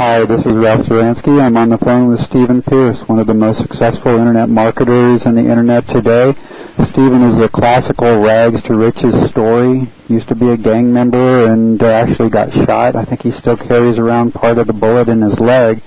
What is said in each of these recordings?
Hi, this is Ralph Zuranski. I'm on the phone with Stephen Pierce, one of the most successful internet marketers in the internet today. Stephen is a classical rags to riches story. Used to be a gang member and actually got shot. I think he still carries around part of the bullet in his leg.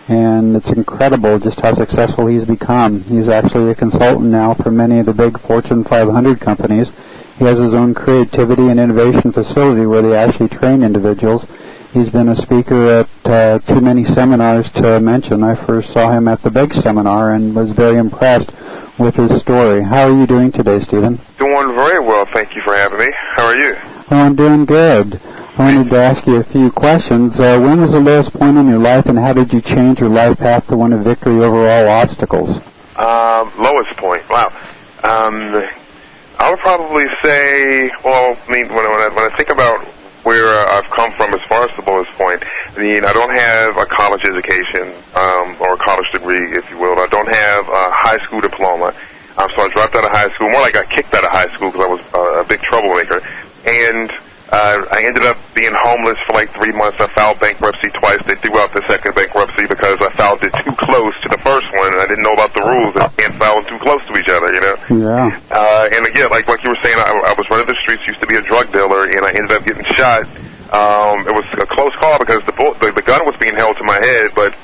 And it's incredible just how successful he's become. He's actually a consultant now for many of the big Fortune 500 companies. He has his own creativity and innovation facility where they actually train individuals. He's been a speaker at too many seminars to mention. I first saw him at the big seminar and was very impressed with his story. How are you doing today, Stephen? Doing very well. Thank you for having me. How are you? Oh, I'm doing good. I wanted to ask you a few questions. When was the lowest point in your life, and how did you change your life path to win a victory over all obstacles? Lowest point. Wow. I would probably say, well, I mean, when I think about where I've come from as far as the lowest point, I mean, I don't have a college education, or a college degree, if you will. I don't have a high school diploma. So I dropped out of high school. More like I kicked out of high school because I was a big troublemaker. And I ended up being homeless for like 3 months. I filed bankruptcy twice. They threw out the second bankruptcy because I filed it too close to the first one, and I didn't know about the rules. And you can't file them too close to each other, you know? Yeah. And again, like you were saying, I was running the streets, used to be a drug dealer, and I ended up getting shot. It was a close call because the gun was being held to my head, but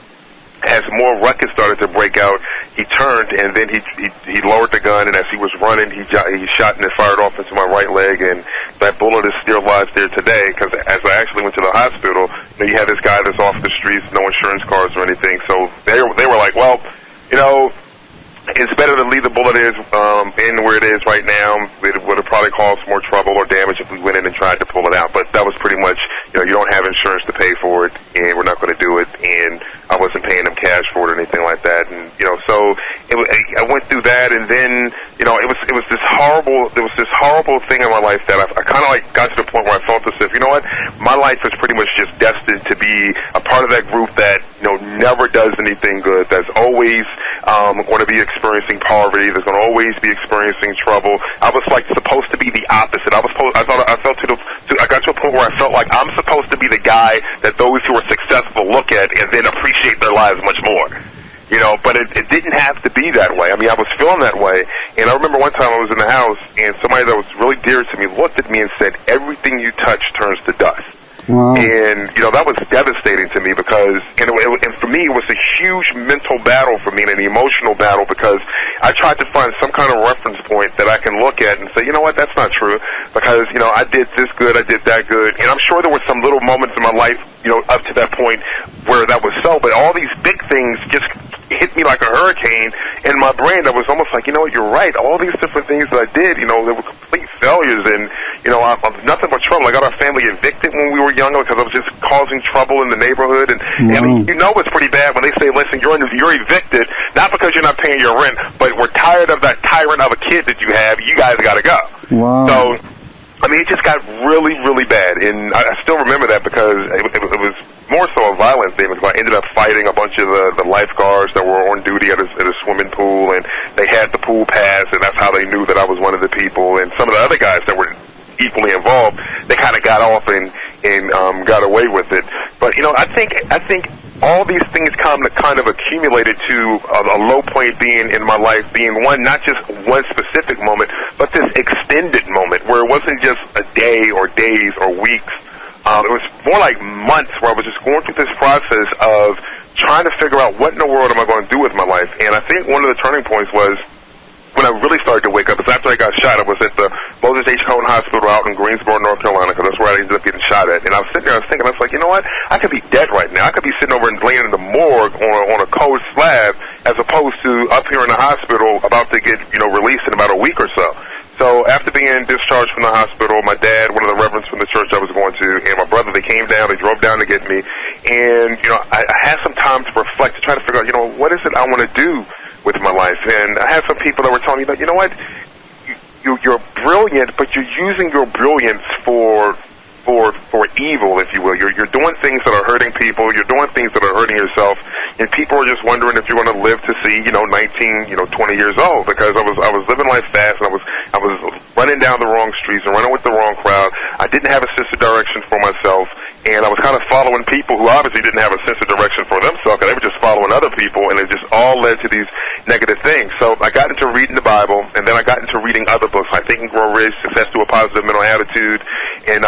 as more ruckus started to break out, he turned, and then he lowered the gun, and as he was running, he shot and it fired off into my right leg, and that bullet is still lies there today, because as I actually went to the hospital, you know, you have this guy that's off the streets, no insurance cards or anything, so they were like, well, you know, it's better to leave the bullet in where it is right now. It would have probably caused more trouble or damage if we went in and tried to pull it out. But that was pretty much, you know, you don't have insurance to pay for it, and we're not going to do it. And I wasn't paying them cash for it or anything like that. And you know, so I went through that, and then you know, it was this horrible thing in my life that I kind of like got to the point where I felt as if, you know what, my life is pretty much just destined to be a part of that group that, you know, never does anything good. That's always going to be experiencing poverty. There's going to always be experiencing trouble. I was like supposed to be the opposite. I got to a point where I felt like I'm supposed to be the guy that those who are successful look at and then appreciate their lives much more. You know, but it didn't have to be that way. I mean, I was feeling that way, and I remember one time I was in the house, and somebody that was really dear to me looked at me and said, "Everything you touch turns to dust." Wow. And, you know, that was devastating to me because, and for me, it was a huge mental battle for me and an emotional battle because I tried to find some kind of reference point that I can look at and say, you know what, that's not true because, you know, I did this good, I did that good. And I'm sure there were some little moments in my life, you know, up to that point where that was so, but all these big things just hit me like a hurricane in my brain that was almost like, you know what, you're right. All these different things that I did, you know, they were complete failures and, you know, I'm nothing but trouble. I got our family evicted when we were younger because I was just causing trouble in the neighborhood. And, and you know it's pretty bad when they say, listen, you're evicted, not because you're not paying your rent, but we're tired of that tyrant of a kid that you have. You guys got to go. Wow. So, I mean, it just got really, really bad. And I still remember that because it was more so a violent thing because I ended up fighting a bunch of the lifeguards that were on duty at a swimming pool, and they had the pool pass, and that's how they knew that I was one of the people. And some of the other guys that were equally involved, they kind of got off and got away with it. But, you know, I think all these things kind of accumulated to a low point being in my life, being one, not just one specific moment, but this extended moment where it wasn't just a day or days or weeks. It was more like months where I was just going through this process of trying to figure out what in the world am I going to do with my life. And I think one of the turning points was when I really started to wake up. Because after I got shot, I was at the Moses H. Cone Hospital out in Greensboro, North Carolina, because that's where I ended up getting shot at. And I was sitting there, I was thinking, I was like, you know what? I could be dead right now. I could be sitting over and laying in the morgue on a cold slab as opposed to up here in the hospital about to get, you know, released in about a week or so. So after being discharged from the hospital, my dad, one of the reverends from the church I was going to, and my brother, they came down, they drove down to get me. And, you know, I had some time to reflect, to try to figure out, you know, what is it I want to do with my life? And I had some people that were telling me that, you know what, you're brilliant, but you're using your brilliance for evil, if you will. You're doing things that are hurting people. You're doing things that are hurting yourself. And people are just wondering if you're going to live to see, 19, 20 years old. Because I was living life fast, and I was running down the wrong streets and running with the wrong crowd. I didn't have a sense of direction for myself, and I was kind of following people who obviously didn't have a sense of direction for themselves, and they were just following other people, and it just all led to these negative things. So I got into reading the Bible, and then I got into reading other books like Think and Grow Rich, Success to a Positive Mental Attitude, and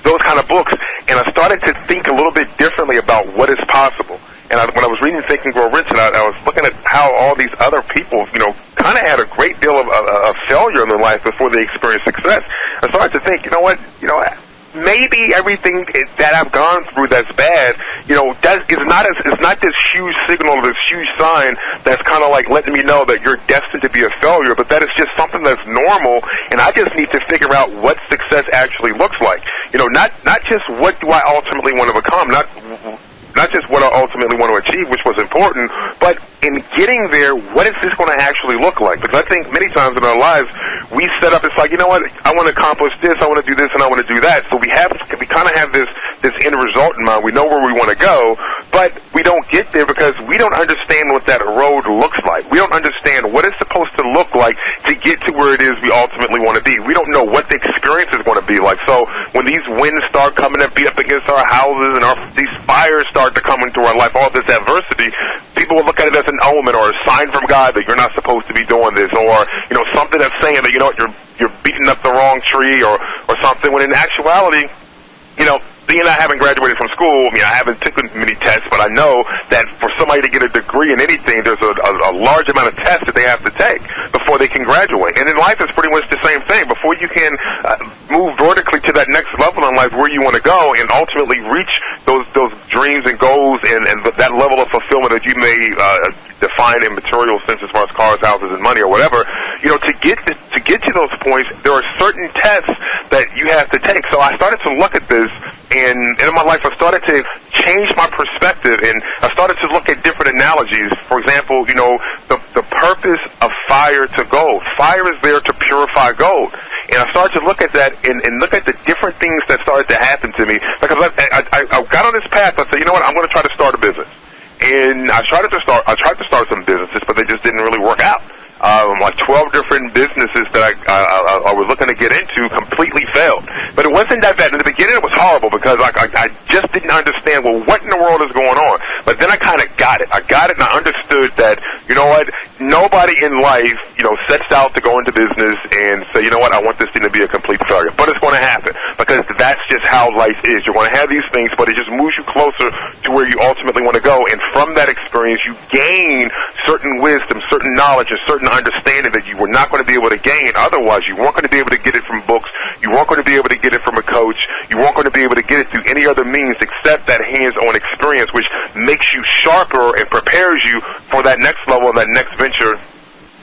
those kind of books, and I started to think a little bit differently about what is possible. And when I was reading Think and Grow Rich, and I was looking at how all these other people, kind of had a great deal of failure in their life before they experienced success, I started to think, maybe everything that I've gone through that's bad, is not this huge signal, this huge sign that's kind of like letting me know that you're destined to be a failure, but that is just something that's normal, and I just need to figure out what success actually looks like. Not just what do I ultimately want to become, not just what I ultimately want to achieve, which was important, but in getting there, what is this going to actually look like? Because I think many times in our lives, we set up, it's like, I want to accomplish this, I want to do this, and I want to do that. So we kind of have this end result in mind. We know where we want to go, but we don't get there because we don't understand what that road looks like. We don't understand what it's supposed to look like to get to where it is we ultimately want to be. We don't know what the experience is going to be like. So when these winds start coming and beat up against our houses and these fires start to come into our life, all this adversity, people will look at it as an omen or a sign from God that you're not supposed to be doing this, or something that's saying that you're beating up the wrong tree or something. When in actuality, being I haven't graduated from school, I haven't taken many tests, but I know that for somebody to get a degree in anything, there's a large amount of tests that they have to take before they can graduate. And in life, it's pretty much the same thing. Before you can move vertically to that next level in life where you want to go and ultimately reach those dreams and goals and that level of fulfillment that you may define in material sense as far as cars, houses, and money or whatever, to get to those points, there are certain tests that you have to take. So I started to look at this, and in my life, I started to change my perspective, and I started to look at different analogies. For example, the purpose of fire to gold. Fire is there to purify gold. And I started to look at that and look at the different things that started to happen to me. Because I got on this path, I said, I'm going to try to start a business. And I tried to start some businesses, but they just didn't really work out. Like 12 different businesses that I was looking to get into completely failed. But it wasn't that bad. In the beginning, it was horrible because I just didn't understand, what in the world is going on? But then I kind of got it. I got it, and I understood that, nobody in life, sets out to go into business and say, I want this thing to be a complete failure. But it's going to happen because that's just how life is. You're going to have these things, but it just moves you closer to where you ultimately want to go. And from that experience, you gain certain wisdom, certain knowledge, and certain understanding that you were not going to be able to gain otherwise. You weren't going to be able to get it from books. You weren't going to be able to get it from a coach. You weren't going to be able to get it through any other means except that hands-on experience, which makes you sharper and prepares you for that next level and that next venture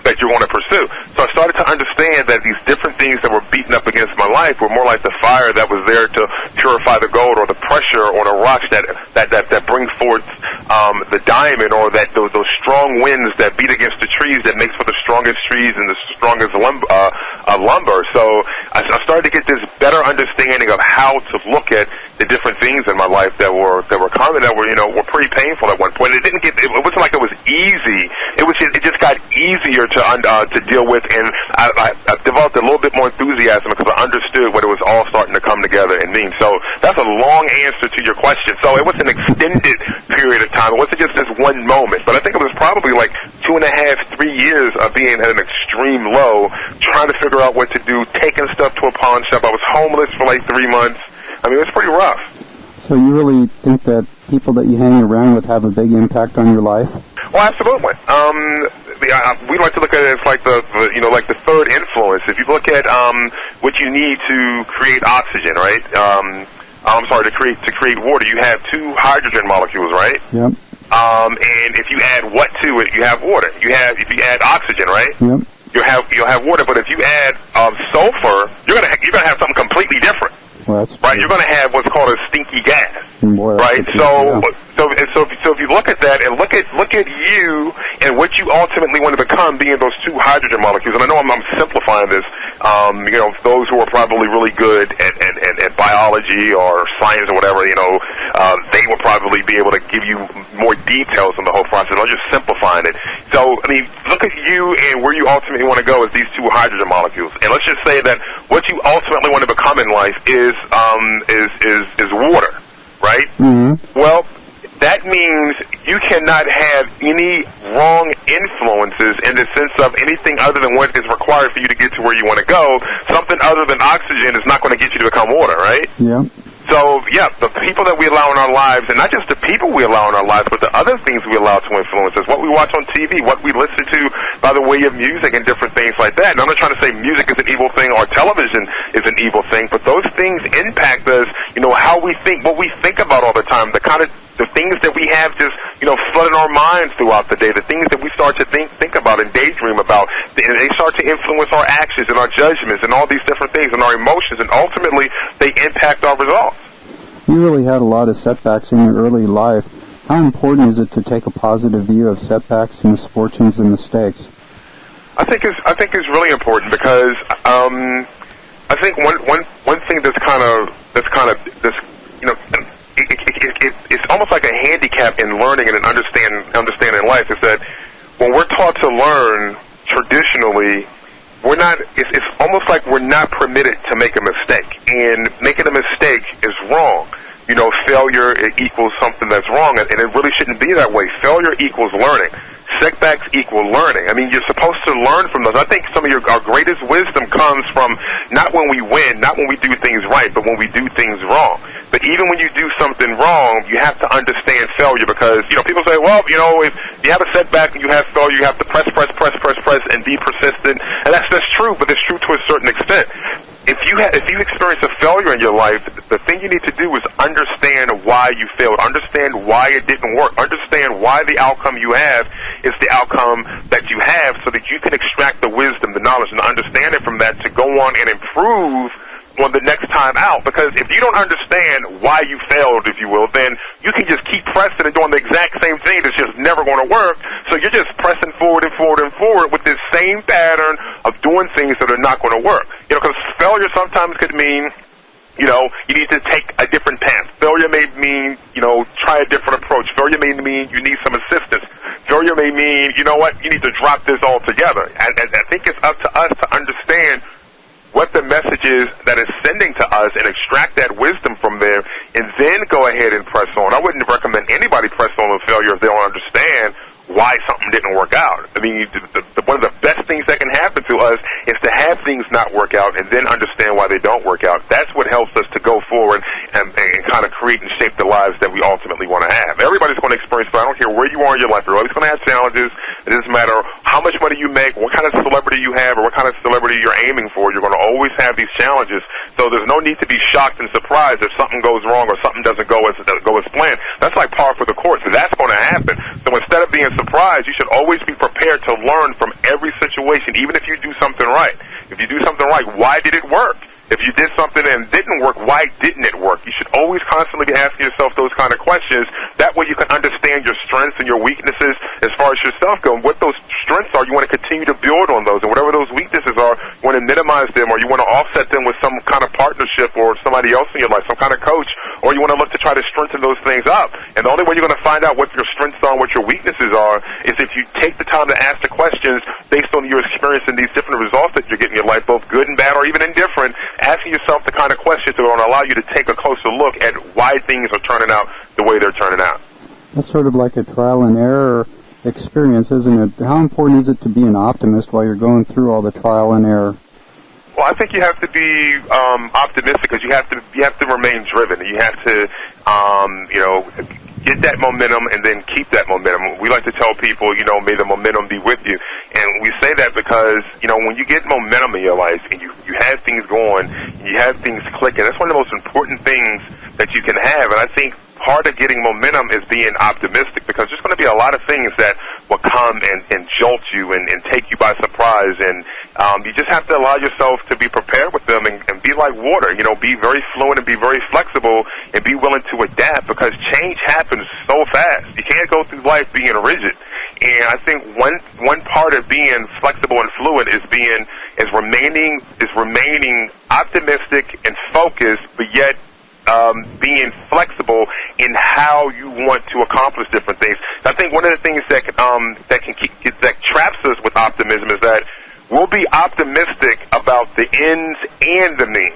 that you want to pursue. So I started to understand that these different things that were beating up against my life were more like the fire that was there to purify the gold, or the pressure on the rocks that bring forth the diamond, or that those strong winds that beat against the trees that makes for the strongest trees and the strongest lumber. So I started to get this better understanding of how to look at the different things in my life that were common, that were pretty painful at one point. It wasn't like it was easy. It just got easier to deal with, and I developed a little bit more enthusiasm because I understood what it was all starting to come together and mean. So that's a long answer to your question. So it was an extended period of time. It wasn't just this one moment, but I think it was probably like 2.5, 3 years of being at an extreme low, trying to figure out what to do, taking stuff to a pawn shop. I was homeless for like 3 months. I mean, it was pretty rough. So you really think that people that you hang around with have a big impact on your life? Well, absolutely. We like to look at it as like the third influence. If you look at what you need to create oxygen, right? To create water, you have 2 hydrogen molecules, right? Yep. And if you add what to it, you have water. If you add oxygen, right? Yep. You'll have water. But if you add sulfur, you're gonna have something completely different. Well, that's right. You're going to have what's called a stinky gas, boy, right? So So if you look at that and look at you and what you ultimately want to become, being those two hydrogen molecules. And I know I'm simplifying this. Those who are probably really good at biology or science or whatever, they will probably be able to give you more details on the whole process. I'm just simplifying it. So look at you and where you ultimately want to go is these two hydrogen molecules. And let's just say that what you ultimately want to become in life is water, right? Mm-hmm. Well, that means you cannot have any wrong influences in the sense of anything other than what is required for you to get to where you want to go. Something other than oxygen is not going to get you to become water, right? Yeah. So, the people that we allow in our lives, and not just the people we allow in our lives, but the other things we allow to influence us, what we watch on TV, what we listen to by the way of music and different things like that. And I'm not trying to say music is an evil thing or television is an evil thing, but those things impact us, how we think, what we think about all the time, the things that we have just, flooding our minds throughout the day, the things that we start to think about and daydream about, and they start to influence our actions and our judgments and all these different things and our emotions, and ultimately they impact our results. You really had a lot of setbacks in your early life. How important is it to take a positive view of setbacks, misfortunes, and mistakes? I think it's really important because I think one thing that's kind of it's almost like a handicap in learning and in understanding life is that when we're taught to learn traditionally, it's almost like we're not permitted to make a mistake, and making a mistake is wrong. Failure equals something that's wrong, and it really shouldn't be that way. Failure equals learning. Setbacks equal learning. You're supposed to learn from those. I think some of our greatest wisdom comes from not when we win, not when we do things right, but when we do things wrong. But even when you do something wrong, you have to understand failure because, people say, well, if you have a setback and you have failure, you have to press, and be persistent. And that's true, but it's true to a certain extent. If you experience a failure in your life, the thing you need to do is understand why you failed, understand why it didn't work, understand why the outcome you have is the outcome that you have so that you can extract the wisdom, the knowledge, and the understanding from that to go on and improve on the next time out. Because if you don't understand why you failed, if you will, then you can just keep pressing and doing the exact same thing that's just never going to work. So you're just pressing forward and forward and forward with this same pattern of doing things that are not going to work. Because failure sometimes could mean, you need to take a different path. Failure may mean, try a different approach. Failure may mean you need some assistance. Failure may mean, you need to drop this altogether. And I think it's up to us to understand what the message is that is sending to us and extract that wisdom from there and then go ahead and press on. I wouldn't recommend anybody press on with failure if they don't understand why something didn't work out. One of the best things that can happen to us is to have things not work out and then understand why they don't work out. That's what helps us to go forward and kind of create and shape the lives that we ultimately want to have. Everybody's going to experience, but I don't care where you are in your life, you're always going to have challenges. It doesn't matter how much money you make, what kind of celebrity you have, or what kind of celebrity you're aiming for. You're going to always have these challenges. So there's no need to be shocked and surprised if something goes wrong or something doesn't go as planned. That's like par for the course. So that's going to happen. So instead of being surprised, you should always be prepared to learn from every situation, even if you do something right. If you do something right, why did it work? If you did something and it didn't work, why didn't it work? You should always constantly be asking yourself those kind of questions. That way you can understand your strengths and your weaknesses as far as yourself go. And what those strengths are, you want to continue to build on those. And whatever those weaknesses are, you want to minimize them, or you want to offset them with some kind of partnership or somebody else in your life, some kind of coach, or you want to look to try to strengthen those things up. And the only way you're going to find out what your strengths are and what your weaknesses are is if you take the time to ask the questions based on your experience and these different results that you're getting in your life, both good and bad or even indifferent, asking yourself the kind of questions that are going to allow you to take a closer look at why things are turning out the way they're turning out. That's sort of like a trial and error experience, isn't it? How important is it to be an optimist while you're going through all the trial and error? Well, I think you have to be optimistic because you have to remain driven. You have to get that momentum and then keep that momentum. We like to tell people, may the momentum be with you. And we say that because, when you get momentum in your life and you have things going, you have things clicking, that's one of the most important things that you can have. And I think part of getting momentum is being optimistic because there's going to be a lot of things that will come and jolt you and take you by surprise. And you just have to allow yourself to be prepared with them and be like water. Be very fluent and be very flexible and be willing to adapt, because change happens so fast. You can't go through life being rigid. And I think one part of being flexible and fluid is remaining optimistic and focused, but yet being flexible in how you want to accomplish different things. I think one of the things that traps us with optimism is that we'll be optimistic about the ends and the means.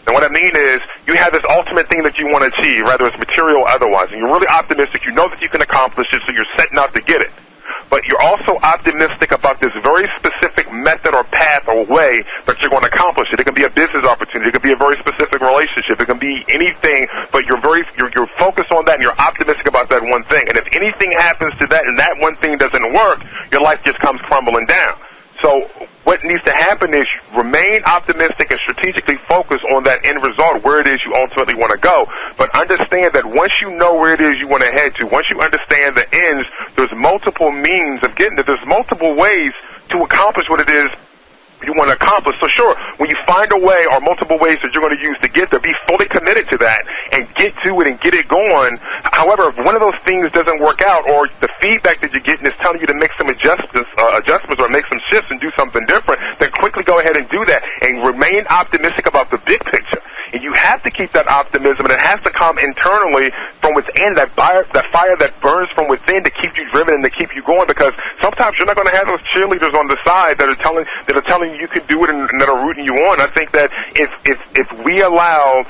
And what I mean is, you have this ultimate thing that you want to achieve, whether it's material or otherwise, and you're really optimistic. You know that you can accomplish it, so you're setting out to get it. But you're also optimistic about this very specific method or path or way that you're going to accomplish it. It can be a business opportunity. It can be a very specific relationship. It can be anything, but you're focused on that, and you're optimistic about that one thing. And if anything happens to that and that one thing doesn't work, your life just comes crumbling down. So what needs to happen is remain optimistic and strategically focus on that end result, where it is you ultimately want to go. But understand that once you know where it is you want to head to, once you understand the ends, there's multiple means of getting there. There's multiple ways to accomplish what it is you want to accomplish. So sure, when you find a way or multiple ways that you're going to use to get there, be fully committed to that and get to it and get it going. However, if one of those things doesn't work out, or the feedback that you're getting is telling you to make some adjustments or make some shifts and do something different, then quickly go ahead and do that and remain optimistic about the big picture. And you have to keep that optimism, and it has to come internally from within, that fire that burns from within to keep you driven and to keep you going, because sometimes you're not going to have those cheerleaders on the side that are telling you can do it and that are rooting you on. I think that if we allow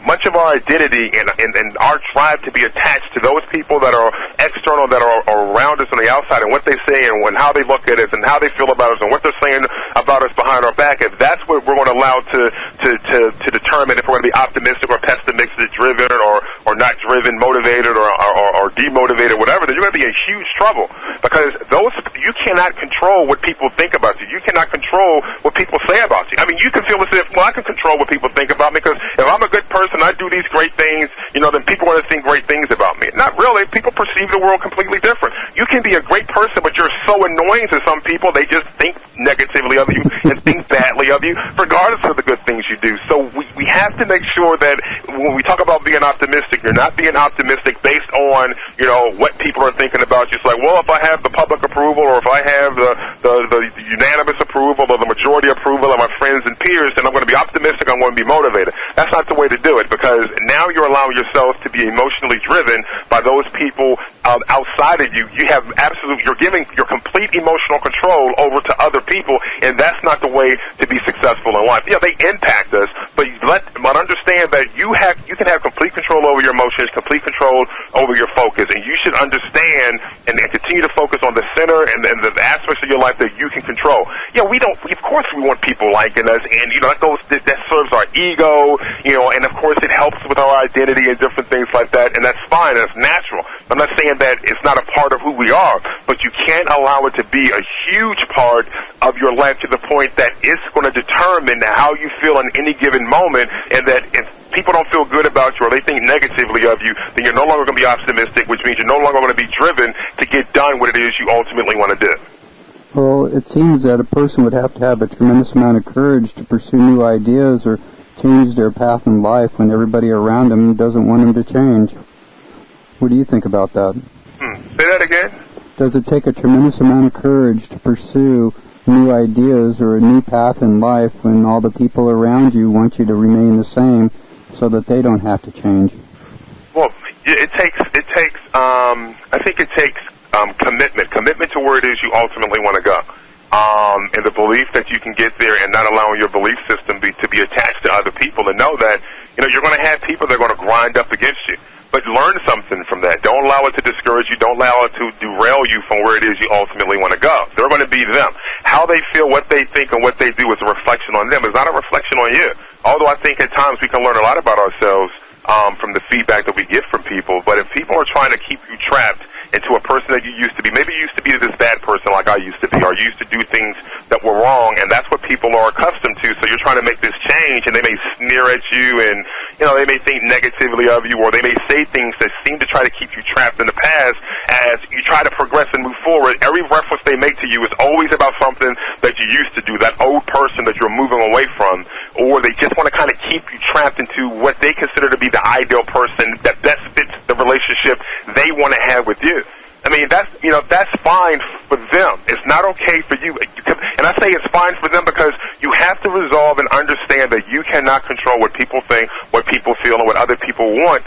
much of our identity and our drive to be attached to those people that are external, that are around us on the outside, and what they say and how they look at us and how they feel about us and what they're saying about us behind our back, if that's what we're going to allow to determine if we're going to be optimistic or pessimistic, driven or not driven, motivated or demotivated, whatever, then you're going to be in huge trouble, because you cannot control what people think about you. You cannot control what people say about you. I mean, you can feel as if, well, I can control what people think about me, because if I'm a good person, I do these great things, then people are going to think great things about me. Not really. People perceive the world completely different. You can be a great person, but you're so annoying to some people, they just think negatively of you and think badly of you, regardless of the good things you do. So we have to make sure that when we talk about being optimistic, you're not being optimistic based on, what people are thinking about you. It's like, well, if I have the public approval, or if I have the unanimous approval or the majority approval of my friends and peers, then I'm going to be optimistic, I'm going to be motivated. That's not the way to do it, because now you're allowing yourself to be emotionally driven by those people outside of you. You're giving your complete emotional control over to other people, and that's not the way to be successful in life. Yeah, they impact us, but understand that you can have complete control over your emotions, complete control over your focus, and you should understand and continue to focus on the center and the aspects of your life that you can control. Yeah, of course we want people liking us, and that serves our ego, and of course it helps with our identity and different things like that, and that's fine, that's natural. I'm not saying that it's not a part of who we are, but you can't allow it to be a huge part of your life to the point that it's going to determine how you feel in any given moment, and that if people don't feel good about you or they think negatively of you, then you're no longer going to be optimistic, which means you're no longer going to be driven to get done what it is you ultimately want to do. Well, it seems that a person would have to have a tremendous amount of courage to pursue new ideas or change their path in life when everybody around them doesn't want them to change. What do you think about that? Say that again? Does it take a tremendous amount of courage to pursue new ideas or a new path in life when all the people around you want you to remain the same so that they don't have to change? Well, I think it takes commitment to where it is you ultimately want to go. And the belief that you can get there, and not allowing your belief system to be attached to other people, and know that you're going to have people that are going to grind up against you. But learn something from that. Don't allow it to discourage you. Don't allow it to derail you from where it is you ultimately want to go. They're going to be them. How they feel, what they think, and what they do is a reflection on them. It's not a reflection on you. Although I think at times we can learn a lot about ourselves from the feedback that we get from people. But if people are trying to keep you trapped into a person that you used to be. Maybe you used to be this bad person like I used to be, or you used to do things that were wrong, and that's what people are accustomed to. So you're trying to make this change, and they may sneer at you, and they may think negatively of you, or they may say things that seem to try to keep you trapped in the past. As you try to progress and move forward, every reference they make to you is always about something that you used to do, that old person that you're moving away from, or they just want to kind of keep you trapped into what they consider to be the ideal person that best fits the relationship they want to have with you. I mean, that's fine for them. It's not okay for you. And I say it's fine for them because you have to resolve and understand that you cannot control what people think, what people feel, and what other people want,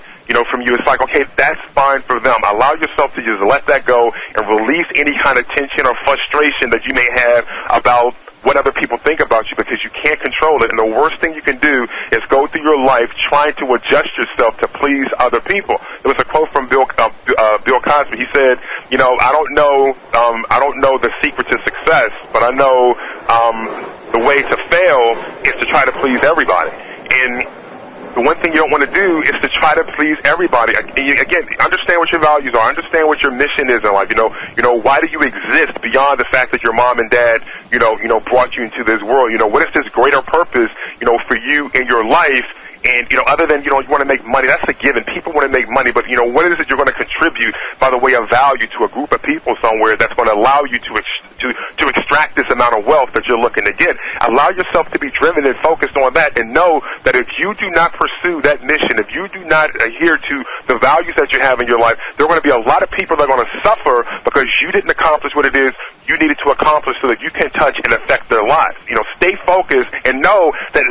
from you. It's like, okay, that's fine for them. Allow yourself to just let that go and release any kind of tension or frustration that you may have about what other people think about you, because you can't control it. And the worst thing you can do is go through your life trying to adjust yourself to please other people. There was a quote from Bill Cosby. He said, I don't know the secret to success, but I know the way to fail is to try to please everybody. And the one thing you don't want to do is to try to please everybody. Again, understand what your values are. Understand what your mission is in life. Why do you exist beyond the fact that your mom and dad, brought you into this world? What is this greater purpose, for you in your life? And, other than, you want to make money, that's a given. People want to make money, but, what is it you're going to contribute by the way of value to a group of people somewhere that's going to allow you to extract this amount of wealth that you're looking to get? Allow yourself to be driven and focused on that, and know that if you do not pursue that mission, if you do not adhere to the values that you have in your life, there are going to be a lot of people that are going to suffer because you didn't accomplish what it is you needed to accomplish so that you can touch and affect their lives. Stay focused and know that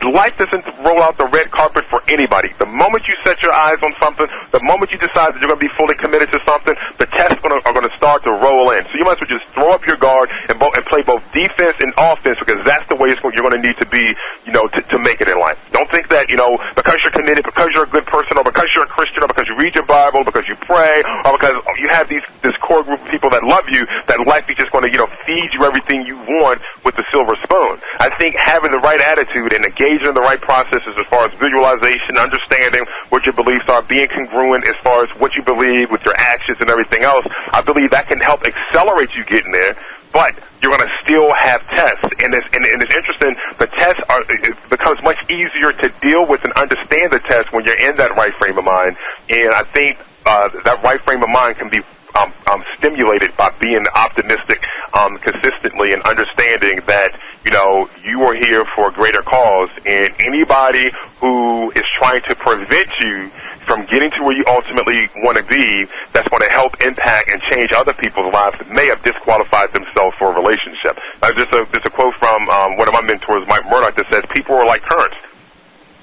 life doesn't roll out the red carpet for anybody. The moment you set your eyes on something, the moment you decide that you're going to be fully committed to something, the tests are going to start to roll in. So you might as well just throw up your guard and play both defense and offense, because that's the way you're going to need to be, to make it in life. Don't think that, because you're committed, because you're a good person, or because you're a Christian, or because you read your Bible, because you pray, or because you have this core group of people that love you, that life is just going to, feed you everything you want with the silver spoon. I think having the right attitude and engaging in the right processes as far as visualization, understanding what your beliefs are, being congruent as far as what you believe with your actions and everything else, I believe that can help accelerate you getting there. But you're going to still have tests, and it's interesting. The tests it becomes much easier to deal with and understand the test when you're in that right frame of mind. And I think that right frame of mind can be stimulated by being optimistic consistently, and understanding that you are here for a greater cause, and anybody who is trying to prevent you from getting to where you ultimately want to be, that's going to help impact and change other people's lives that may have disqualified themselves for a relationship. There's a quote from one of my mentors, Mike Murdoch, that says, people are like currents.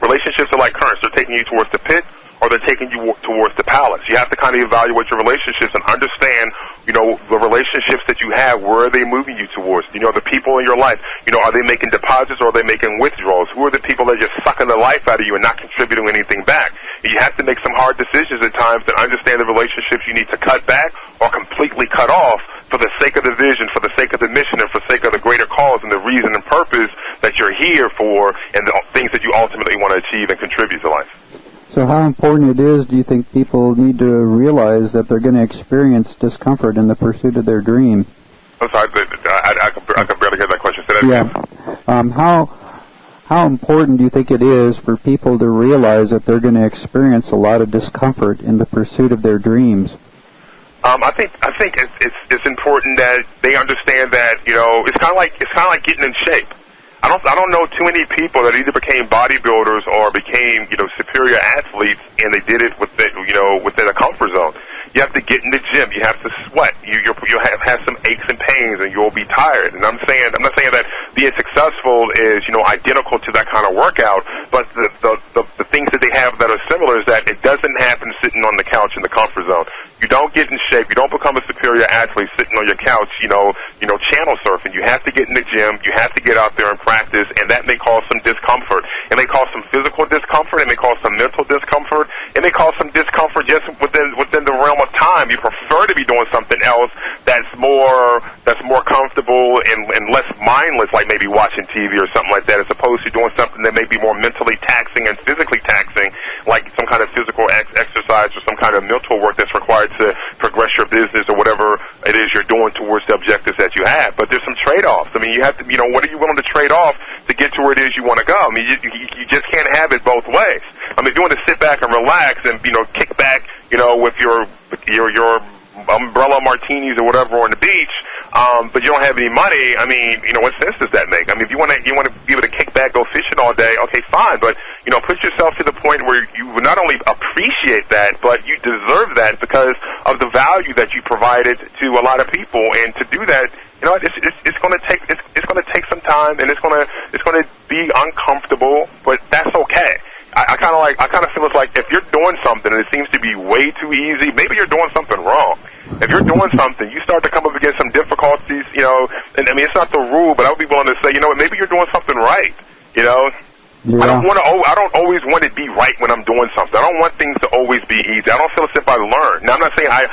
Relationships are like currents. They're taking you towards the pit, or they're taking you towards the palace. You have to kind of evaluate your relationships and understand, the relationships that you have, where are they moving you towards? The people in your life, are they making deposits or are they making withdrawals? Who are the people that are just sucking the life out of you and not contributing anything back? You have to make some hard decisions at times to understand the relationships you need to cut back or completely cut off for the sake of the vision, for the sake of the mission, and for the sake of the greater cause and the reason and purpose that you're here for, and the things that you ultimately want to achieve and contribute to life. So how important it is, do you think people need to realize that they're going to experience discomfort in the pursuit of their dream? I'm sorry, I could barely hear that question. Say that again. How important do you think it is for people to realize that they're going to experience a lot of discomfort in the pursuit of their dreams? I think it's important that they understand that it's kind of like getting in shape. I don't know too many people that either became bodybuilders or became superior athletes, and they did it within a comfort zone. You have to get in the gym. You have to sweat. You'll have some aches and pains, and you'll be tired. And I'm not saying that being successful is identical to that kind of workout, but the things that they have that are similar is that it doesn't happen sitting on the couch in the comfort zone. You don't get in shape. You don't become a superior athlete sitting on your couch, channel surfing. You have to get in the gym. You have to get out there and practice, and that may cause some discomfort. It may cause some physical discomfort. It may cause some mental discomfort. It may cause some discomfort just within the realm of time. You prefer to be doing something else that's more comfortable and less mindless, like maybe watching TV or something like that, as opposed to doing something that may be more mentally taxing and physically taxing, like some kind of physical exercise or some kind of mental work that's required required to progress your business or whatever it is you're doing towards the objectives that you have. But there's some trade-offs. I mean, you have to, what are you willing to trade off to get to where it is you want to go? I mean, you just can't have it both ways. I mean, if you want to sit back and relax and, kick back, with your umbrella martinis or whatever on the beach, but you don't have any money, I mean, what sense does that make? I mean, if you want to be able to kick back, go fishing all day, okay, fine, but, put yourself to the point where you not only appreciate that, but you deserve that because of the value that you provided to a lot of people, and to do that, it's going to take some time, and it's going to be uncomfortable, but that's okay. I kind of feel it's like if you're doing something and it seems to be way too easy, maybe you're doing something wrong. If you're doing something, you start to come up against some difficulties, and I mean, it's not the rule, but I would be willing to say, maybe you're doing something right, Yeah. I don't always want to be right when I'm doing something. I don't want things to always be easy. I don't feel as if I learn. Now, I'm not saying I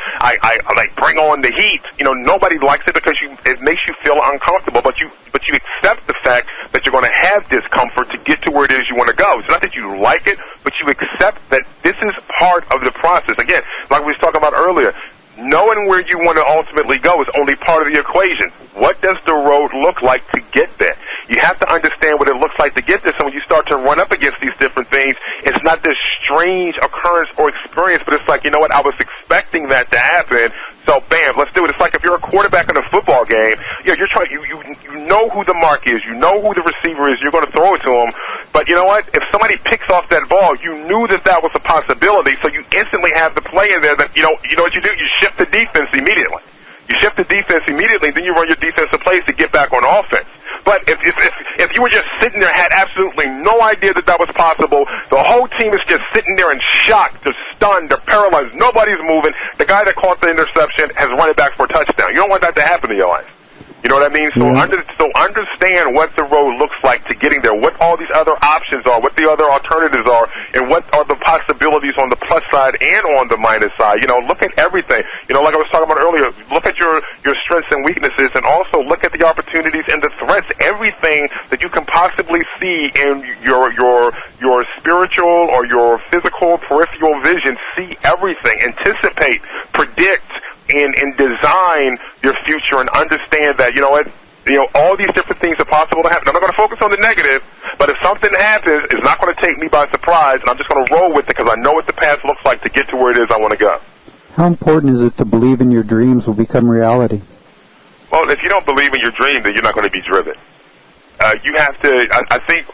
like bring on the heat. Nobody likes it because it makes you feel uncomfortable, but you accept the fact that you're going to have discomfort to get to where it is you want to go. It's not that you like it, but you accept that this is part of the process. Again, like we was talking about earlier, knowing where you want to ultimately go is only part of the equation. What does the road look like to get there? You have to understand what it looks like to get there, so when you start to run up against these different things, it's not this strange occurrence or experience, but it's like, I was expecting that to happen, so bam, let's do it. It's like if you're a quarterback in a football game, you're trying, you know who the mark is, you know who the receiver is, you're going to throw it to him, but you know what? If somebody picks off that ball, you knew that was a possibility, so you instantly have the play in there that, you know what you do? You shift the defense immediately. You shift the defense immediately, then you run your defensive plays to get back on offense. But if you were just sitting there, had absolutely no idea that was possible, the whole team is just sitting there in shock, they're stunned, they're paralyzed, nobody's moving, the guy that caught the interception has run it back for a touchdown. You don't want that to happen in your life. You know what I mean? So, so understand what the road looks like to getting there, what all these other options are, what the other alternatives are, and what are the possibilities on the plus side and on the minus side. Look at everything. Like I was talking about earlier, look at your strengths and weaknesses, and also look at the opportunities and the threats, everything that you can possibly see in your spiritual or your physical peripheral vision. See everything, anticipate, predict, and design your future, and understand that, all these different things are possible to happen. I'm not going to focus on the negative, but if something happens, it's not going to take me by surprise, and I'm just going to roll with it because I know what the path looks like to get to where it is I want to go. How important is it to believe in your dreams will become reality? Well, if you don't believe in your dream, then you're not going to be driven. You have to, I think,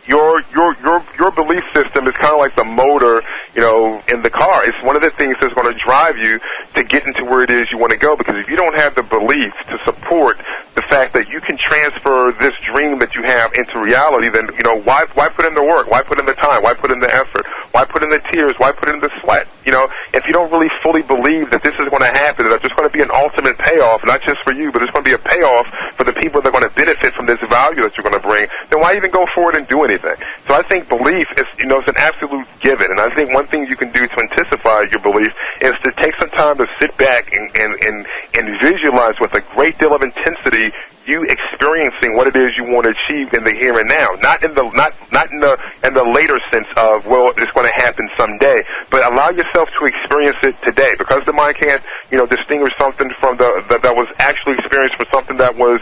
your belief system is kind of like the motor, in the car. It's one of the things that's going to drive you to get into where it is you want to go, because if you don't have the belief to support the fact that you can transfer this dream that you have into reality, then, why put in the work? Why put in the time? Why put in the effort? Why put in the tears? Why put in the sweat? If you don't really fully believe that this is going to happen, that there's going to be an ultimate payoff, not just for you, but there's going to be a payoff for the people that are going to benefit from this value that you're going to bring, then why even go forward and do anything? So I think belief is, is an absolute given, and I think one thing you can do to intensify your belief is to take some time to sit back and visualize with a great deal of intensity you experiencing what it is you want to achieve in the here and now, not in the later sense of, well, it's going to happen someday, but allow yourself to experience it today, because the mind can't distinguish something from that was actually experienced from something that was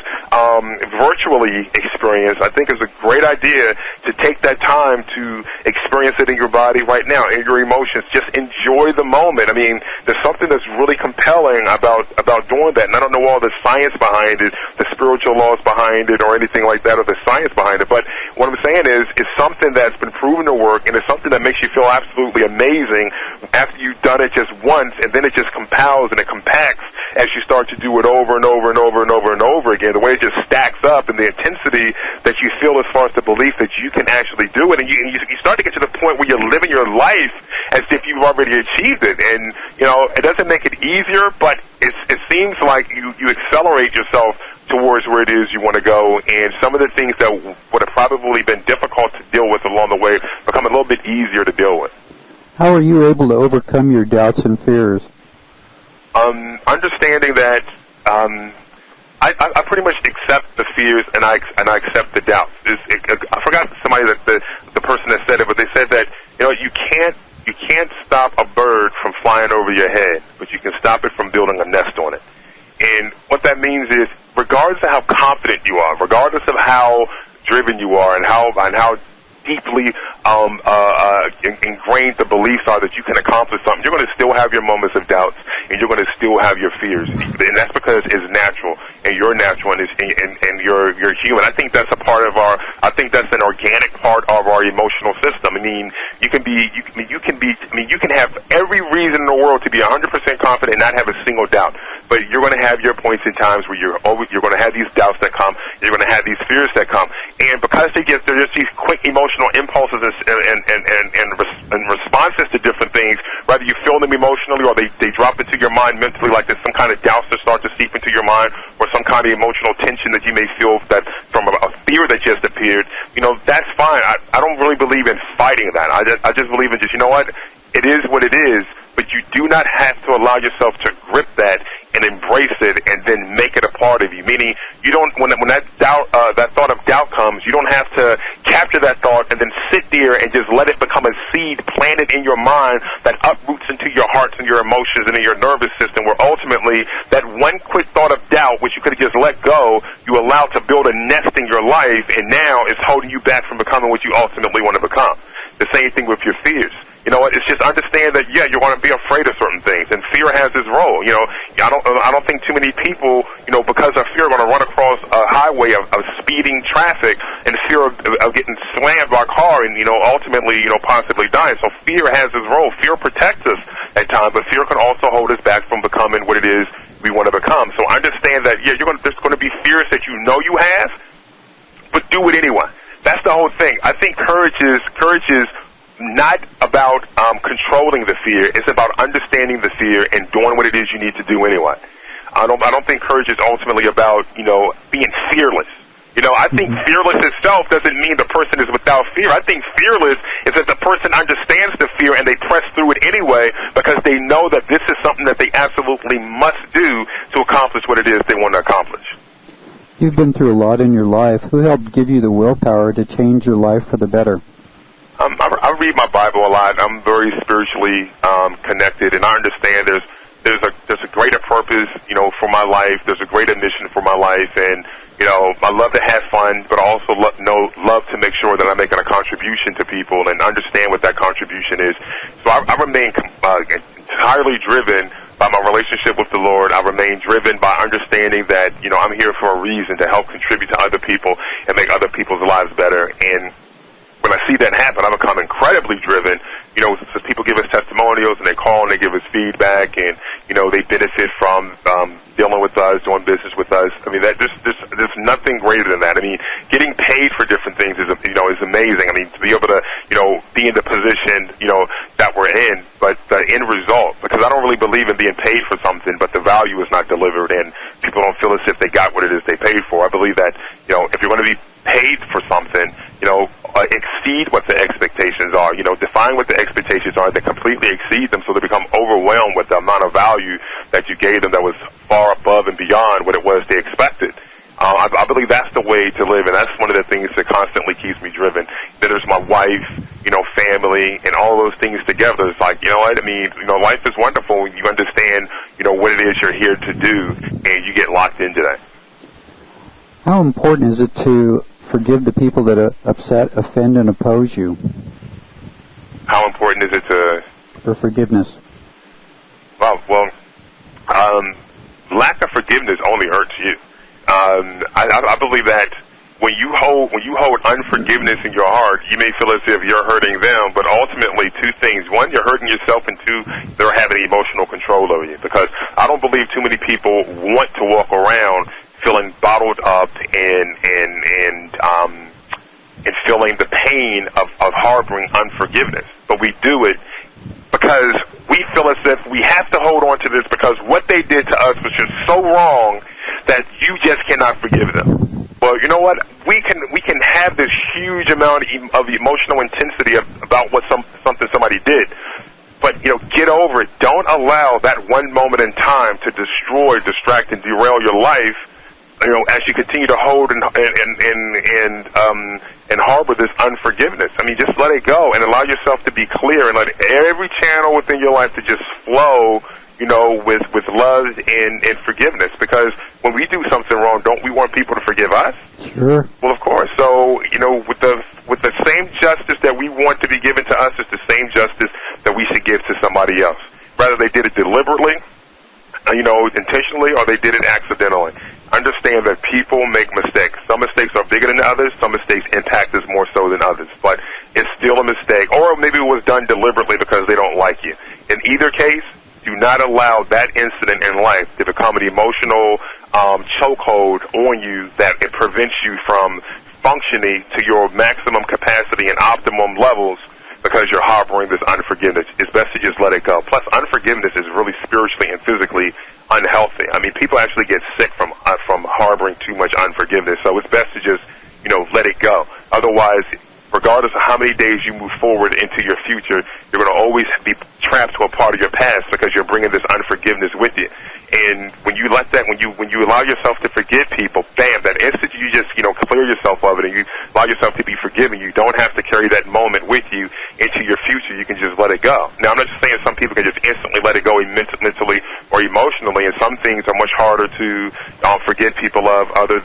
virtually experienced. I think it's a great idea to take that time to experience it in your body right now, in your emotions. Just enjoy the moment. I mean, there's something that's really compelling about doing that, and I don't know all the science behind it, the spiritual laws behind it, or anything like that, or the science behind it, but what I'm saying is, it's something that's been proven to work, and it's something that makes you feel absolutely amazing after you've done it just once, and then it just compounds and it compacts as you start to do it over and over and over and over and over again. The way it just stacks up, and the intensity that you feel as far as the belief that you can actually do it, and you start to get to the point where you're living your life as if you've already achieved it, and it doesn't make it easier, but it seems like you accelerate yourself towards where it is you want to go, and some of the things that would have probably been difficult to deal with along the way become a little bit easier to deal with. How are you able to overcome your doubts and fears? Understanding that I pretty much accept the fears and I accept the doubts. I forgot somebody, that the person that said it, but they said that you can't You can't stop a bird from flying over your head, but you can stop it from building a nest on it. And what that means is, regardless of how confident you are, regardless of how driven you are, and how deeply ingrained the beliefs are that you can accomplish something, you're going to still have your moments of doubts, and you're going to still have your fears. And that's because it's natural, and you're natural, and you're human. I think that's an organic part of our emotional system. I mean, you can have every reason in the world to be 100% confident and not have a single doubt. But you're going to have your points and times where you're going to have these doubts that come, you're going to have these fears that come, and because they're just these quick emotional impulses and responses to different things, whether you feel them emotionally or they drop into your mind mentally, like there's some kind of doubts that start to seep into your mind, or some kind of emotional tension that you may feel that from a fear that just appeared. That's fine. I don't really believe in fighting that. I just believe in just, you know what, it is what it is, but you do not have to allow yourself to grip that and embrace it and then make it a part of you. Meaning, you don't, when that doubt, that thought of doubt comes, you don't have to capture that thought and then sit there and just let it become a seed planted in your mind that uproots into your hearts and your emotions and in your nervous system, where ultimately that one quick thought of doubt, which you could have just let go, you allow to build a nest in your life, and now it's holding you back from becoming what you ultimately want to become. The same thing with your fears. You know what? It's just understand that, yeah, you're going to be afraid of certain things, and fear has its role. I don't think too many people, because of fear, are going to run across a highway of speeding traffic and fear of getting slammed by a car and, ultimately, possibly dying. So fear has its role. Fear protects us at times, but fear can also hold us back from becoming what it is we want to become. So understand that, yeah, there's going to be fears that you know you have, but do it anyway. That's the whole thing. I think courage is not about controlling the fear. It's about understanding the fear and doing what it is you need to do anyway. I don't think courage is ultimately about, being fearless. I think fearless itself doesn't mean the person is without fear. I think fearless is that the person understands the fear and they press through it anyway because they know that this is something that they absolutely must do to accomplish what it is they want to accomplish. You've been through a lot in your life. Who helped give you the willpower to change your life for the better? I read my Bible a lot. I'm very spiritually connected, and I understand there's a greater purpose, for my life. There's a greater mission for my life, and I love to have fun, but I also love to make sure that I'm making a contribution to people and understand what that contribution is. So I remain entirely driven by my relationship with the Lord. I remain driven by understanding that I'm here for a reason, to help contribute to other people and make other people's lives better. And when I see that happen, I become incredibly driven. So people give us testimonials and they call and they give us feedback, and they benefit from dealing with us, doing business with us. I mean, there's nothing greater than that. I mean, getting paid for different things is amazing. I mean, to be able to be in the position that we're in, but the end result, because I don't really believe in being paid for something, but the value is not delivered, and people don't feel as if they got what it is they paid for. I believe that if you're going to be paid for something, exceed what the expectations are. Define what the expectations are, then completely exceed them, so they become overwhelmed with the amount of value that you gave them that was far above and beyond what it was they expected. I believe that's the way to live, and that's one of the things that constantly keeps me driven. Then there's my wife, family, and all those things together. It's like, what? I mean, life is wonderful when you understand, what it is you're here to do, and you get locked into that. How important is it to forgive the people that upset, offend, and oppose you? How important is it to... For forgiveness. Well, lack of forgiveness only hurts you. I believe that when you hold unforgiveness in your heart, you may feel as if you're hurting them, but ultimately two things. One, you're hurting yourself, and two, they're having emotional control over you. Because I don't believe too many people want to walk around feeling bottled up and feeling the pain of harboring unforgiveness. But we do it because we feel as if we have to hold on to this because what they did to us was just so wrong that you just cannot forgive them. Well, you know what? We can have this huge amount of emotional intensity about what something somebody did. But, get over it. Don't allow that one moment in time to destroy, distract, and derail your life as you continue to hold and harbor this unforgiveness. I mean, just let it go and allow yourself to be clear and let every channel within your life to just flow, with love and forgiveness. Because when we do something wrong, don't we want people to forgive us? Sure. Well, of course. So, with the same justice that we want to be given to us is the same justice that we should give to somebody else. Whether they did it deliberately, intentionally, or they did it accidentally. Understand that people make mistakes. Some mistakes are bigger than others. Some mistakes impact us more so than others. But it's still a mistake. Or maybe it was done deliberately because they don't like you. In either case, do not allow that incident in life to become an emotional chokehold on you that it prevents you from functioning to your maximum capacity and optimum levels because you're harboring this unforgiveness. It's best to just let it go. Plus, unforgiveness is really spiritually and physically unhealthy. I mean, people actually get sick from harboring too much unforgiveness. So it's best to just, let it go. Otherwise, regardless of how many days you move forward into your future, you're going to always be trapped to a part of your past because you're bringing this unforgiveness with you. And when you let that, when you allow yourself to forgive people, bam, that instant you just, clear yourself of it and you allow yourself to be forgiven, you don't have to carry that moment with you into your future. You can just let it go. Now, I'm not just saying some people can just instantly let it go mentally or emotionally, and some things are much harder to forgive people of, other,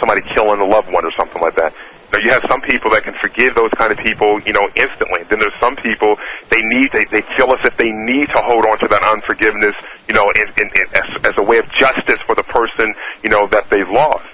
somebody killing a loved one or something like that. Now, you have some people that can forgive those kind of people, instantly. Then there's some people, they feel as if they need to hold on to that unforgiveness, as a way of justice for the person, that they've lost.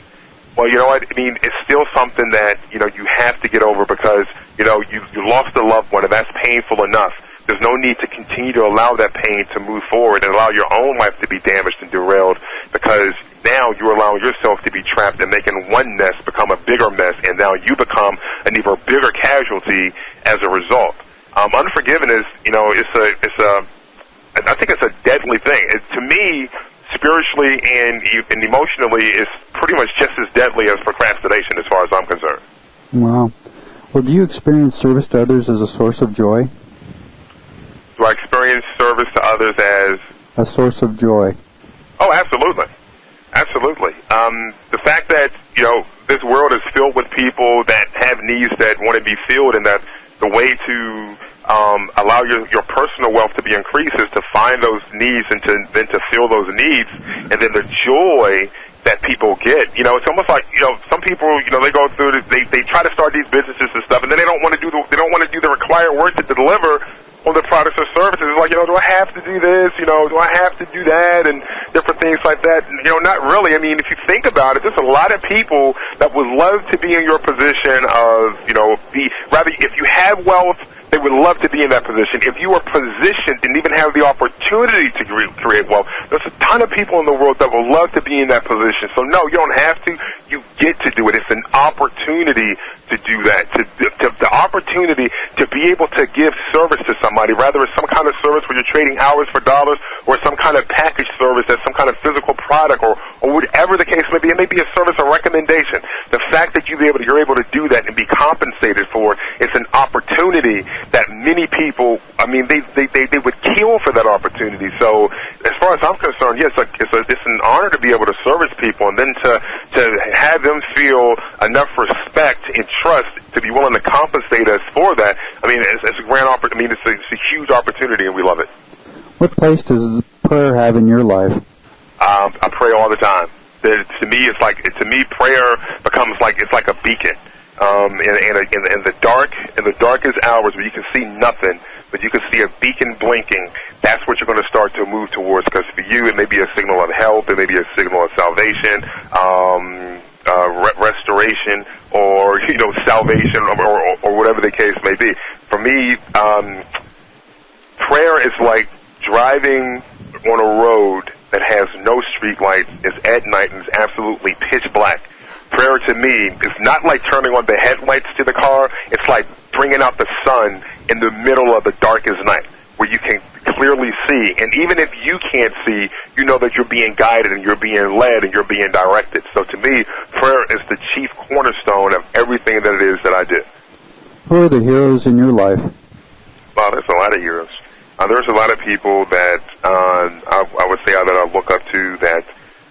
Well, you know what? I mean, it's still something that, you have to get over because, you lost a loved one, and that's painful enough. There's no need to continue to allow that pain to move forward and allow your own life to be damaged and derailed because now you're allowing yourself to be trapped and making one mess become a bigger mess, and now you become an even bigger casualty as a result. Unforgiveness, I think it's a deadly thing. To me, spiritually and emotionally, it's pretty much just as deadly as procrastination as far as I'm concerned. Wow. Well, do you experience service to others as a source of joy? Do I experience service to others as a source of joy? Oh, absolutely. Absolutely. The fact that, this world is filled with people that have needs that want to be filled, and that the way to allow your personal wealth to be increased is to find those needs and then to fill those needs, and then the joy that people get. It's almost like, some people, they go through they try to start these businesses and stuff, and then they don't want to do the required work to deliver on the products or services. It's like, do I have to do this? Do I have to do that? And different things like that. Not really. I mean, if you think about it, there's a lot of people that would love to be in your position of, if you have wealth, they would love to be in that position. If you are positioned and even have the opportunity to create wealth, there's a ton of people in the world that would love to be in that position. So no, you don't have to. You get to do it. It's an opportunity to do that. The opportunity to be able to give service to somebody, rather it's some kind of service where you're trading hours for dollars, or some kind of package service that's some kind of physical product, or whatever the case may be. It may be a service or recommendation. The fact that you're able to do that and be compensated for it, it's an opportunity that many people, they would kill for that opportunity. So as far as I'm concerned, yes, it's an honor to be able to service people, and then to have them feel enough respect and trust to be willing to compensate us for that. It's a grand opportunity. It's a huge opportunity, and we love it. What place does prayer have in your life? I pray all the time. To me, prayer becomes it's like a beacon. In the darkest hours where you can see nothing, but you can see a beacon blinking, that's what you're going to start to move towards. Because for you, it may be a signal of help, it may be a signal of salvation, restoration, or salvation, or whatever the case may be. For me, prayer is like driving on a road that has no street lights, is at night, and is absolutely pitch black. Prayer to me is not like turning on the headlights to the car. It's like bringing out the sun in the middle of the darkest night, where you can clearly see. And even if you can't see, you know that you're being guided and you're being led and you're being directed. So to me, prayer is the chief cornerstone of everything that it is that I do. Who are the heroes in your life? Well, there's a lot of heroes. There's a lot of people that I would say that I look up to, that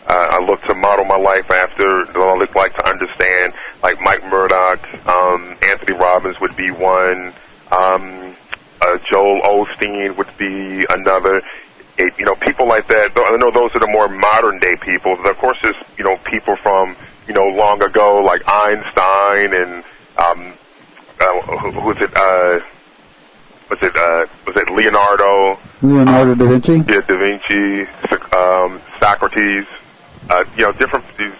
I look to model my life after, I look like to understand, like Mike Murdoch, Anthony Robbins would be one, Joel Osteen would be another. People like that. I know those are the more modern day people. Of course, there's people from long ago like Einstein and who was it? Was it Leonardo? Leonardo da Vinci. Yeah, Da Vinci, Socrates. Different. Did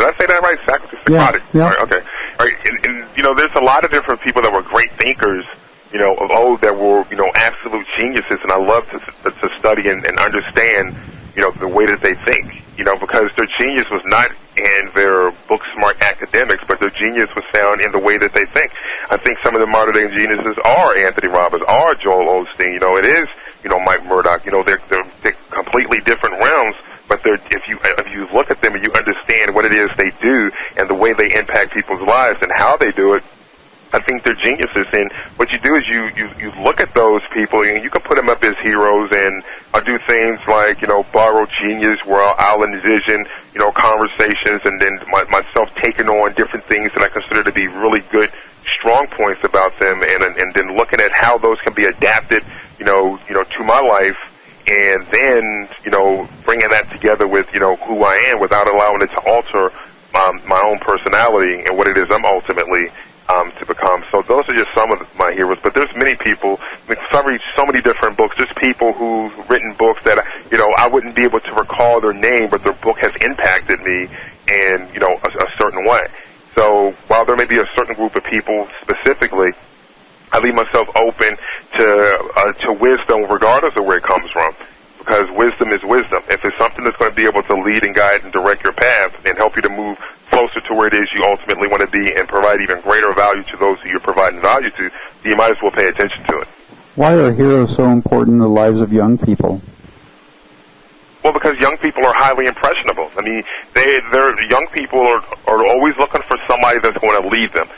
I say that right? Socrates, Socrates. Yeah. Right, okay. Right. And there's a lot of different people that were great thinkers. Of old that were, absolute geniuses, and I love to study and understand, the way that they think, because their genius was not in their book-smart academics, but their genius was found in the way that they think. I think some of the modern-day geniuses are Anthony Robbins, are Joel Osteen, it is, Mike Murdoch, they're completely different realms, but if you look at them and you understand what it is they do and the way they impact people's lives and how they do it, I think they're geniuses, and what you do is you look at those people, and you can put them up as heroes, and I'll do things like, borrow genius, where I'll envision, conversations, and then myself taking on different things that I consider to be really good, strong points about them, and then looking at how those can be adapted, to my life, and then, bringing that together with, who I am without allowing it to alter my own personality and what it is I'm ultimately to become. So those are just some of my heroes, but there's many people, so many different books. There's people who've written books that, I wouldn't be able to recall their name, but their book has impacted me in, a certain way. So while there may be a certain group of people specifically, I leave myself open to wisdom regardless of where it comes from. Because wisdom is wisdom. If it's something that's going to be able to lead and guide and direct your path and help you to move closer to where it is you ultimately want to be and provide even greater value to those who you're providing value to, you might as well pay attention to it. Why are heroes so important in the lives of young people? Well, because young people are highly impressionable. I mean, young people are always looking for somebody that's going to lead them.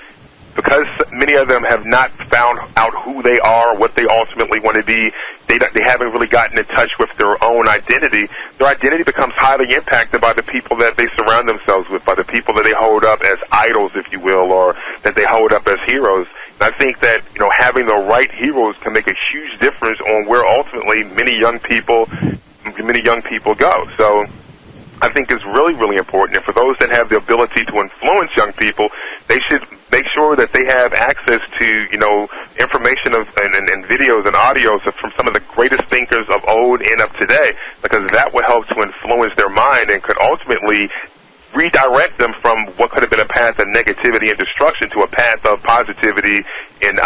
Because many of them have not found out who they are, what they ultimately want to be, they haven't really gotten in touch with their own identity. Their identity becomes highly impacted by the people that they surround themselves with, by the people that they hold up as idols, if you will, or that they hold up as heroes. And I think that, having the right heroes can make a huge difference on where ultimately many young people go. So I think it's really, really important. And for those that have the ability to influence young people, they should make sure that they have access to, information and videos and audios from some of the greatest thinkers of old and of today, because that will help to influence their mind and could ultimately redirect them from what could have been a path of negativity and destruction to a path of positivity and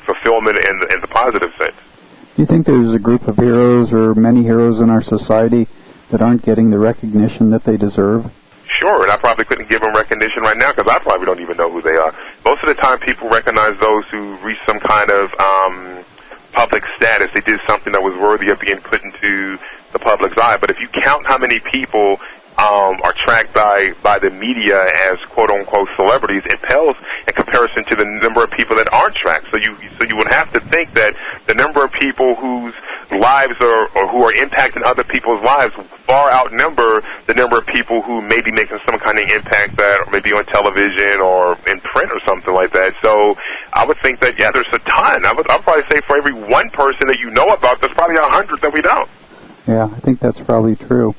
fulfillment in the positive sense. Do you think there's a group of heroes or many heroes in our society that aren't getting the recognition that they deserve? Sure, and I probably couldn't give them recognition right now because I probably don't even know who they are. Most of the time people recognize those who reach some kind of public status. They did something that was worthy of being put into the public's eye. But if you count how many people are tracked by the media as quote-unquote celebrities, it pales in comparison to the number of people that aren't tracked. So you would have to think that the number of people whose lives or who are impacting other people's lives far outnumber the number of people who may be making some kind of impact that maybe on television or in print or something like that. So I would think that, there's a ton. I'll probably say for every one person that you know about, there's probably 100 that we don't. Yeah, I think that's probably true.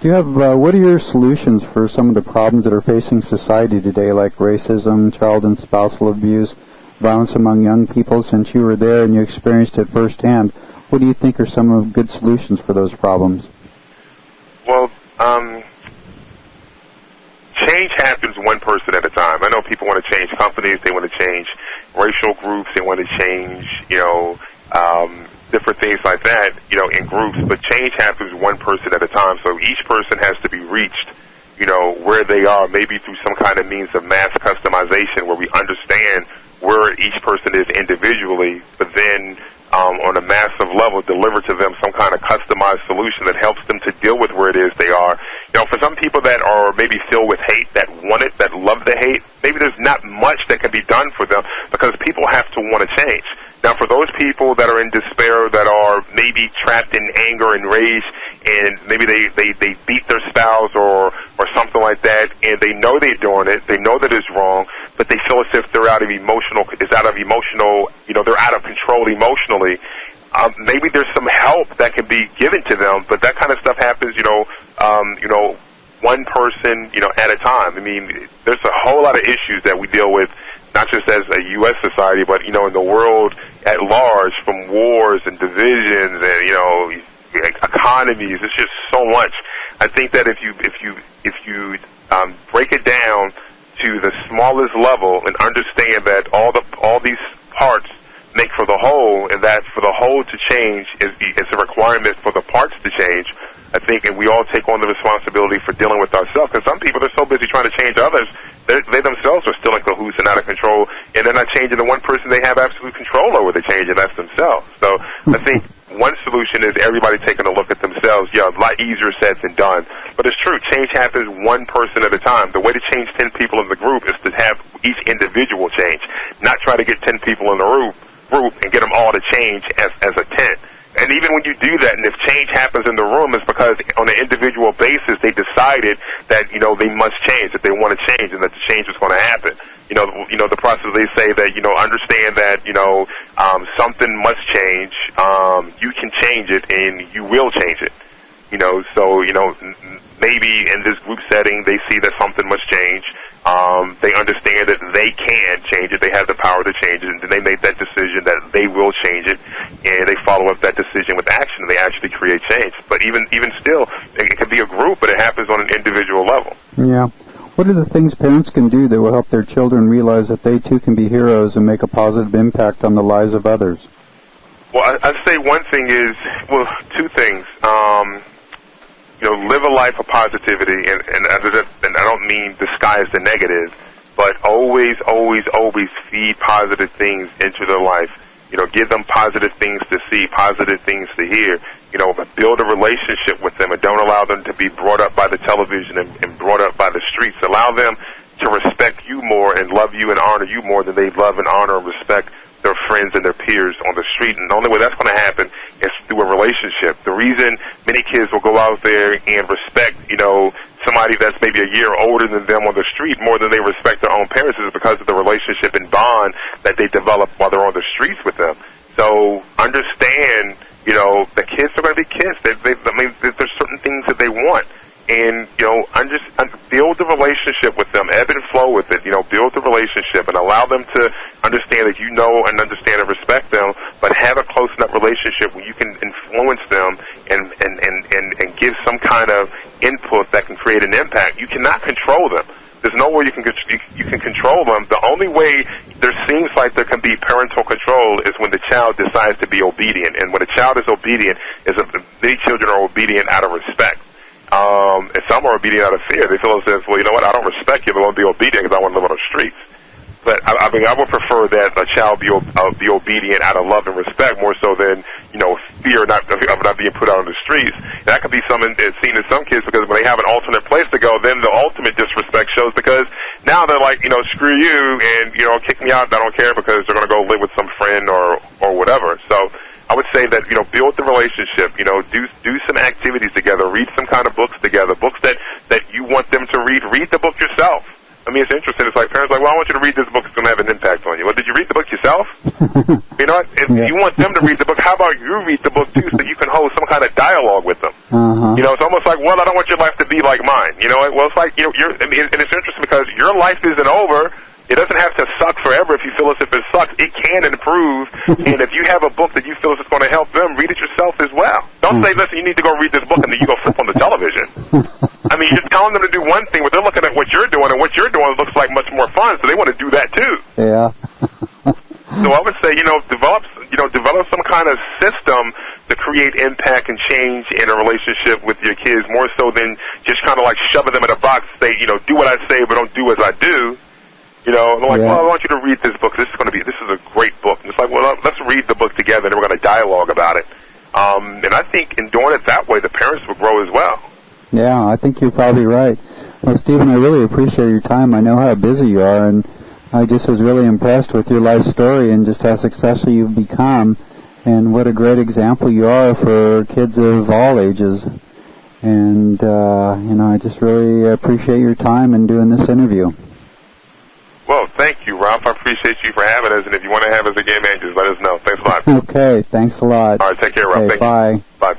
Do you have, what are your solutions for some of the problems that are facing society today, like racism, child and spousal abuse, violence among young people? Since you were there and you experienced it firsthand, what do you think are some of good solutions for those problems? Well, change happens one person at a time. I know people want to change companies, they want to change racial groups, they want to change, different things like that, in groups, but change happens one person at a time. So each person has to be reached, where they are, maybe through some kind of means of mass customization where we understand where each person is individually, but then on a massive level deliver to them some kind of customized solution that helps them to deal with where it is they are. For some people that are maybe filled with hate, that want it, that love the hate, maybe there's not much that can be done for them because people have to want to change. Now, for those people that are in despair, that are maybe trapped in anger and rage, and maybe they beat their spouse or something like that, and they know they're doing it, they know that it's wrong, but they feel as if they're out of emotional, they're out of control emotionally. Maybe there's some help that can be given to them, but that kind of stuff happens, one person, at a time. I mean, there's a whole lot of issues that we deal with, not just as a U.S. society, but, in the world at large, from wars and divisions and, economies. It's just so much. I think that if you break it down to the smallest level and understand that all these parts make for the whole, and that for the whole to change is a requirement for the parts to change, I think, and we all take on the responsibility for dealing with ourselves, because some people are so busy trying to change others, they themselves are still in cahoots and out of control, and they're not changing the one person they have absolute control over the change, and that's themselves. So I think one solution is everybody taking a look at themselves. Yeah, a lot easier said than done. But it's true, change happens one person at a time. The way to change 10 people in the group is to have each individual change, not try to get 10 people in the group and get them all to change as a 10. And even when you do that, and if change happens in the room, it's because on an individual basis they decided that, they must change, that they want to change, and that the change was going to happen. The process, they say that, understand that, something must change. You can change it, and you will change it. So, maybe in this group setting they see that something must change. They understand that they can change it. They have the power to change it, and then they make that decision that they will change it, and they follow up that decision with action, and they actually create change. But even still, it can be a group, but it happens on an individual level. Yeah. What are the things parents can do that will help their children realize that they too can be heroes and make a positive impact on the lives of others? Well, I'd say one thing is, two things. Live a life of positivity, and I don't mean disguise the negative, but always feed positive things into their life. Give them positive things to see, positive things to hear. Build a relationship with them, and don't allow them to be brought up by the television and brought up by the streets. Allow them to respect you more and love you and honor you more than they love and honor and respect their friends and their peers on the street. And the only way that's going to happen is through a relationship. The reason many kids will go out there and respect, somebody that's maybe a year older than them on the street more than they respect their own parents is because of the relationship and bond that they develop while they're on the streets with them. So understand, the kids are going to be kids. There's certain things that they want. And, build the relationship with them, ebb and flow with it, build the relationship and allow them to understand that you know and understand and respect them, but have a close enough relationship where you can influence them and give some kind of input that can create an impact. You cannot control them. There's no way you can control them. The only way there seems like there can be parental control is when the child decides to be obedient. And when a child is obedient, many children are obedient out of respect. And some are obedient out of fear. They feel as if, well, you know what, I don't respect you, but I want to be obedient because I want to live on the streets. But I would prefer that a child be obedient out of love and respect more so than, fear of not being put out on the streets. And that could be something that's seen in some kids because when they have an alternate place to go, then the ultimate disrespect shows because now they're like, screw you and, kick me out. I don't care because they're going to go live with some friend or whatever. So I would say that, build the relationship, do some activities together, read some kind of books together, books that you want them to read. Read the book yourself. I mean, it's interesting. It's like parents are like, well, I want you to read this book. It's going to have an impact on you. Well, did you read the book yourself? If you want them to read the book, how about you read the book, too, so you can hold some kind of dialogue with them? Uh-huh. It's almost like, well, I don't want your life to be like mine. Well, it's like, and it's interesting because your life isn't over. It doesn't have to suck forever if you feel as if it sucks. It can improve. And if you have a book that you feel is going to help them, read it yourself as well. Don't say, listen, you need to go read this book, and then you go flip on the television. I mean, you're telling them to do one thing, but they're looking at what you're doing, and what you're doing looks like much more fun, so they want to do that too. Yeah. So I would say, develop some kind of system to create impact and change in a relationship with your kids, more so than just kind of like shoving them in a box, say, do what I say, but don't do as I do. And they're like, well, I want you to read this book. This is a great book. And it's like, well, let's read the book together, and we're going to dialogue about it. And I think in doing it that way, the parents will grow as well. Yeah, I think you're probably right. Well, Stephen, I really appreciate your time. I know how busy you are, and I just was really impressed with your life story and just how successful you've become, and what a great example you are for kids of all ages. And, I just really appreciate your time in doing this interview. Well, thank you, Ralph. I appreciate you for having us, and if you want to have us again, man, just let us know. Thanks a lot. Okay, thanks a lot. All right, take care, Ralph. Okay, Thank bye. you. Bye.